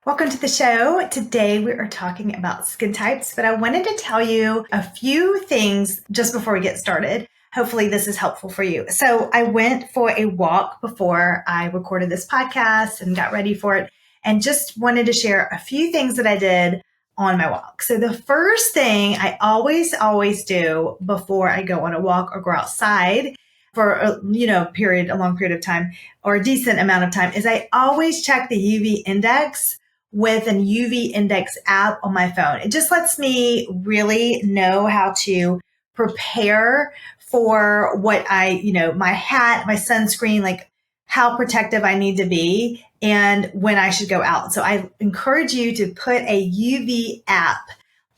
Welcome to the show. Today we are talking about skin types, but I wanted to tell you a few things just before we get started. Hopefully this is helpful for you. So I went for a walk before I recorded this podcast and got ready for it, and just wanted to share a few things that I did on my walk. So the first thing I always do before I go on a walk or go outside for a long period of time or a decent amount of time is I always check the UV index with an UV index app on my phone. It just lets me really know how to prepare for what my hat, my sunscreen, like how protective I need to be and when I should go out. So I encourage you to put a UV app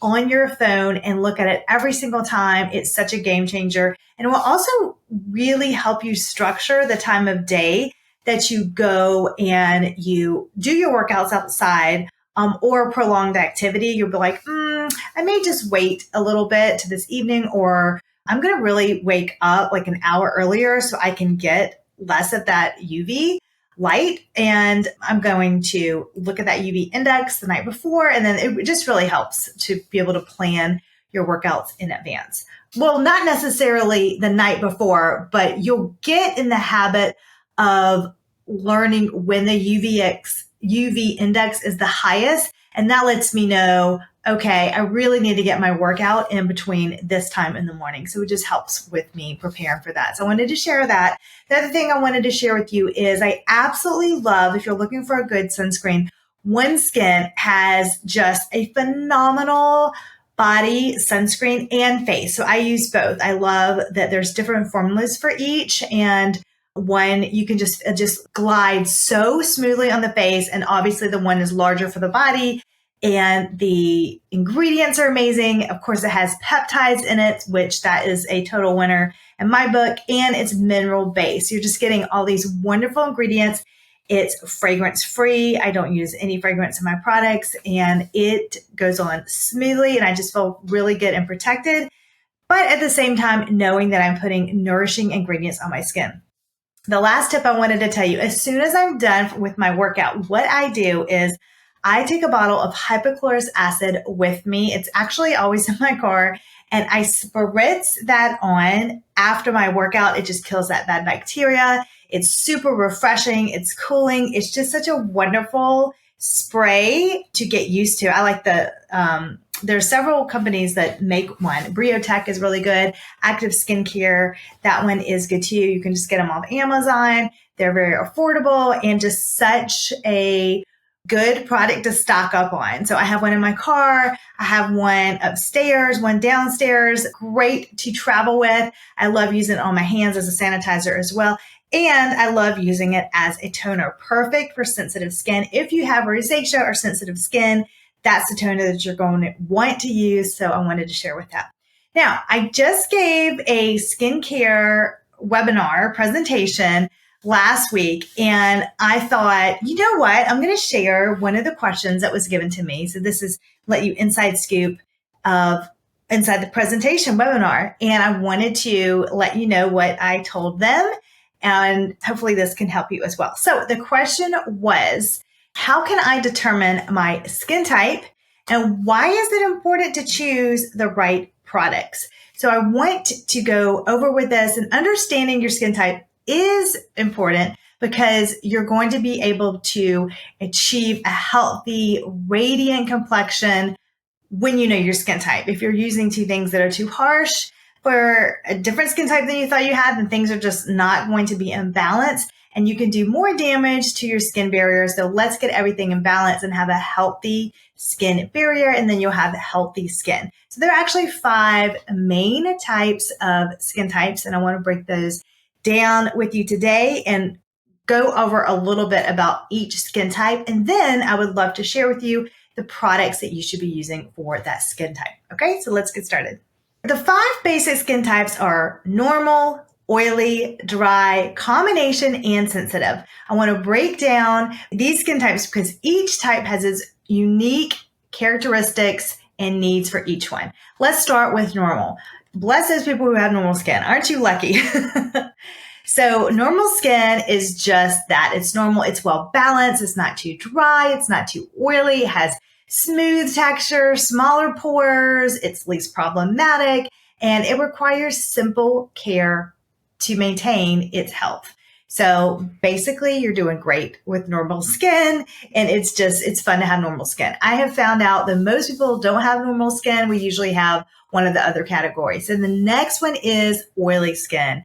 on your phone and look at it every single time. It's such a game changer. And it will also really help you structure the time of day that you go and you do your workouts outside or prolonged activity. You'll be like, I may just wait a little bit to this evening, or I'm going to really wake up like an hour earlier so I can get less of that UV light. And I'm going to look at that UV index the night before. And then it just really helps to be able to plan your workouts in advance. Well, not necessarily the night before, but you'll get in the habit of learning when the UV index is the highest. And that lets me know, okay, I really need to get my workout in between this time in the morning. So it just helps with me preparing for that. So I wanted to share that. The other thing I wanted to share with you is I absolutely love, if you're looking for a good sunscreen, OneSkin has just a phenomenal body sunscreen and face. So I use both. I love that there's different formulas for each, and one you can just glide so smoothly on the face, and obviously the one is larger for the body, and the ingredients are amazing. Of course, it has peptides in it, which that is a total winner in my book, and it's mineral based. You're just getting all these wonderful ingredients. It's fragrance free. I don't use any fragrance in my products, and it goes on smoothly, and I just feel really good and protected, but at the same time knowing that I'm putting nourishing ingredients on my skin. The last tip I wanted to tell you, as soon as I'm done with my workout, what I do is I take a bottle of hypochlorous acid with me. It's actually always in my car, and I spritz that on after my workout. It just kills that bad bacteria. It's super refreshing. It's cooling. It's just such a wonderful spray to get used to. I like there's several companies that make one. Briotech is really good. Active Skincare, that one is good too. You can just get them off Amazon. They're very affordable and just such a good product to stock up on. So I have one in my car. I have one upstairs, one downstairs. Great to travel with. I love using it on my hands as a sanitizer as well. And I love using it as a toner. Perfect for sensitive skin. If you have rosacea or sensitive skin, that's the toner that you're going to want to use. So I wanted to share with that. Now, I just gave a skincare webinar presentation last week, and I thought, you know what? I'm going to share one of the questions that was given to me. So this is let you inside scoop of inside the presentation webinar. And I wanted to let you know what I told them, and hopefully this can help you as well. So the question was, how can I determine my skin type, and why is it important to choose the right products? So I want to go over with this, and understanding your skin type is important because you're going to be able to achieve a healthy, radiant complexion when you know your skin type. If you're using two things that are too harsh for a different skin type than you thought you had, then things are just not going to be in balance, and you can do more damage to your skin barrier. So let's get everything in balance and have a healthy skin barrier, and then you'll have healthy skin. So there are actually 5 main types of skin types, and I want to break those down with you today and go over a little bit about each skin type. And then I would love to share with you the products that you should be using for that skin type. Okay, so let's get started. The 5 basic skin types are normal, oily, dry, combination, and sensitive. I want to break down these skin types because each type has its unique characteristics and needs for each one. Let's start with normal. Bless those people who have normal skin. Aren't you lucky? So normal skin is just that. It's normal. It's well balanced. It's not too dry. It's not too oily. It has smooth texture, smaller pores. It's least problematic, and it requires simple care to maintain its health. So basically, you're doing great with normal skin, and it's fun to have normal skin. I have found out that most people don't have normal skin. We usually have one of the other categories. And the next one is oily skin.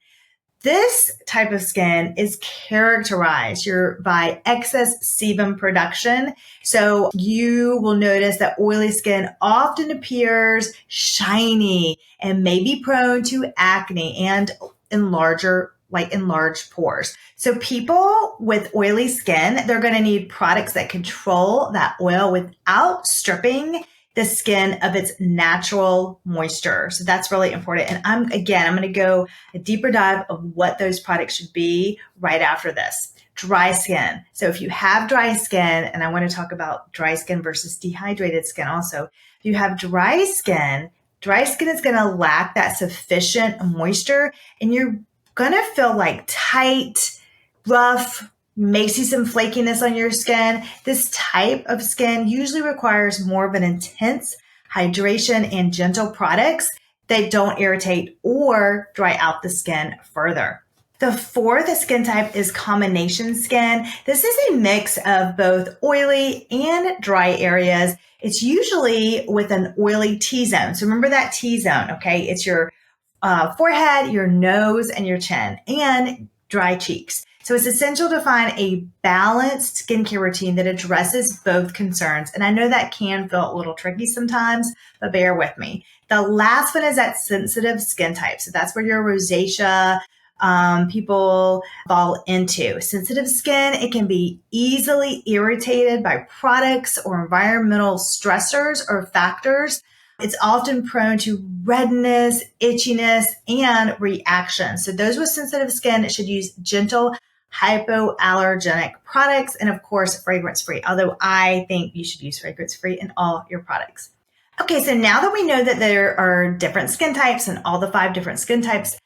This type of skin is characterized by excess sebum production. So you will notice that oily skin often appears shiny and may be prone to acne and enlarged pores. So people with oily skin, they're going to need products that control that oil without stripping the skin of its natural moisture. So that's really important. And I'm going to go a deeper dive of what those products should be right after this. Dry skin. So if you have dry skin, and I want to talk about dry skin versus dehydrated skin also. If you have dry skin is going to lack that sufficient moisture, and you're going to feel like tight, rough, may see some flakiness on your skin. This type of skin usually requires more of an intense hydration and gentle products that don't irritate or dry out the skin further. The fourth skin type is combination skin. This is a mix of both oily and dry areas. It's usually with an oily T-zone. So remember that T-zone, okay? It's your forehead, your nose, and your chin, and dry cheeks. So it's essential to find a balanced skincare routine that addresses both concerns. And I know that can feel a little tricky sometimes, but bear with me. The last one is that sensitive skin type. So that's where your rosacea people fall into. Sensitive skin, it can be easily irritated by products or environmental stressors or factors. It's often prone to redness, itchiness, and reaction. So those with sensitive skin should use gentle hypoallergenic products, and of course, fragrance-free, although I think you should use fragrance-free in all your products. Okay, so now that we know that there are different skin types and all the 5 different skin types,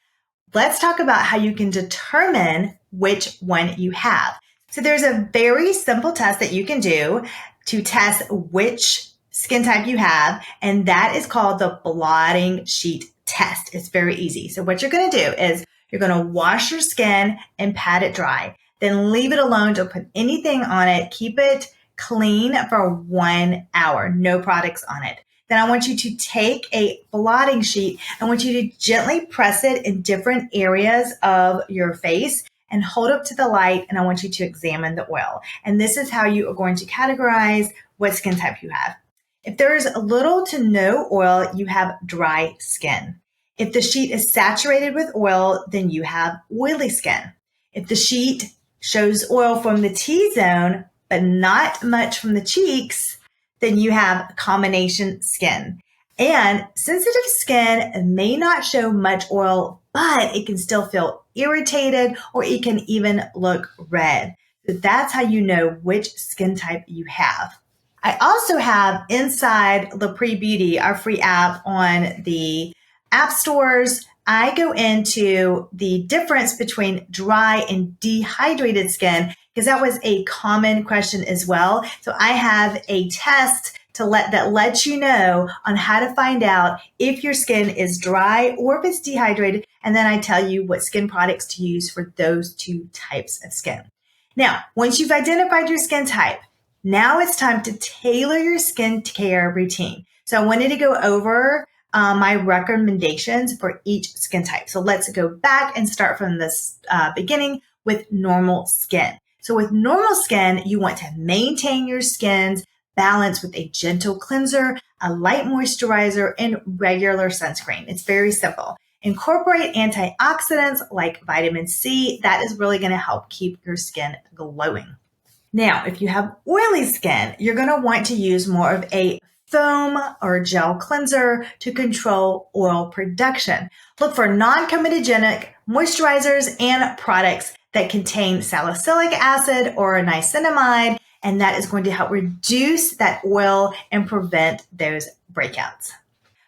let's talk about how you can determine which one you have. So there's a very simple test that you can do to test which skin type you have, and that is called the blotting sheet test. It's very easy. So what you're going to do is you're going to wash your skin and pat it dry. Then leave it alone. Don't put anything on it. Keep it clean for 1 hour. No products on it. Then I want you to take a blotting sheet. I want you to gently press it in different areas of your face and hold up to the light, and I want you to examine the oil. And this is how you are going to categorize what skin type you have. If there is little to no oil, you have dry skin. If the sheet is saturated with oil, then you have oily skin. If the sheet shows oil from the T-zone, but not much from the cheeks, then you have combination skin. And sensitive skin may not show much oil, but it can still feel irritated, or it can even look red. So that's how you know which skin type you have. I also have inside Lapre Beauty, our free app on the app stores, I go into the difference between dry and dehydrated skin, because that was a common question as well. So I have a test that lets you know on how to find out if your skin is dry or if it's dehydrated. And then I tell you what skin products to use for those 2 types of skin. Now, once you've identified your skin type, now it's time to tailor your skincare routine. So I wanted to go over my recommendations for each skin type. So let's go back and start from this beginning with normal skin. So with normal skin, you want to maintain your skin's balance with a gentle cleanser, a light moisturizer, and regular sunscreen. It's very simple. Incorporate antioxidants like vitamin C. That is really going to help keep your skin glowing. Now, if you have oily skin, you're going to want to use more of a foam or gel cleanser to control oil production. Look for non-comedogenic moisturizers and products that contain salicylic acid or niacinamide, and that is going to help reduce that oil and prevent those breakouts.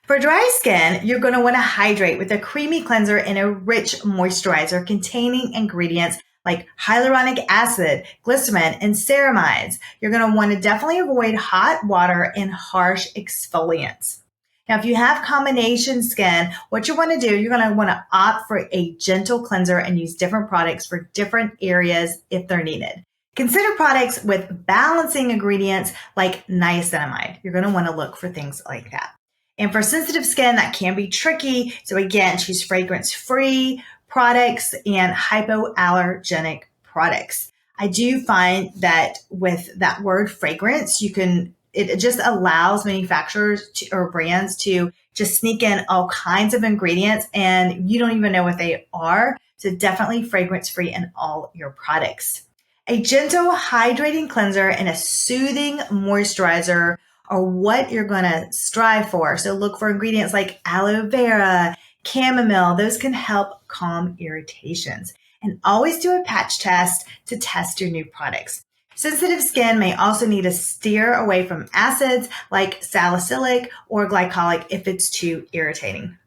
For dry skin, you're going to want to hydrate with a creamy cleanser and a rich moisturizer containing ingredients like hyaluronic acid, glycerin, and ceramides. You're going to want to definitely avoid hot water and harsh exfoliants. Now, if you have combination skin, what you want to do, you're going to want to opt for a gentle cleanser and use different products for different areas if they're needed. Consider products with balancing ingredients like niacinamide. You're going to want to look for things like that. And for sensitive skin, that can be tricky. So again, choose fragrance-free products and hypoallergenic products. I do find that with that word fragrance, it just allows manufacturers or brands to just sneak in all kinds of ingredients and you don't even know what they are. So definitely fragrance-free in all your products. A gentle hydrating cleanser and a soothing moisturizer are what you're going to strive for. So look for ingredients like aloe vera, chamomile. Those can help calm irritations. And always do a patch test to test your new products. Sensitive skin may also need to steer away from acids like salicylic or glycolic if it's too irritating.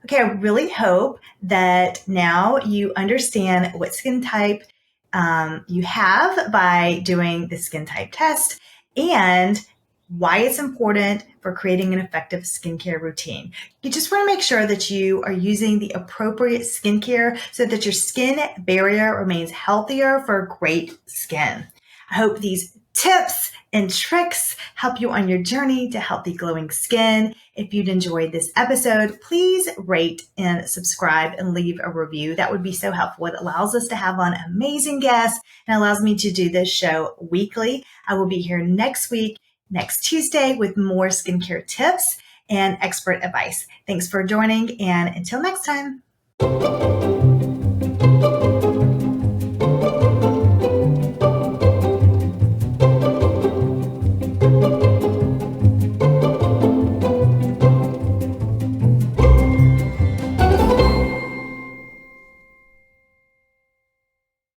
Okay, I really hope that now you understand what skin type you have by doing the skin type test and why it's important for creating an effective skincare routine. You just want to make sure that you are using the appropriate skincare so that your skin barrier remains healthier for great skin. I hope these tips and tricks help you on your journey to healthy glowing skin. If you'd enjoyed this episode, please rate and subscribe and leave a review. That would be so helpful. It allows us to have on amazing guests and allows me to do this show weekly. I will be here next week, next Tuesday, with more skincare tips and expert advice. Thanks for joining, and until next time.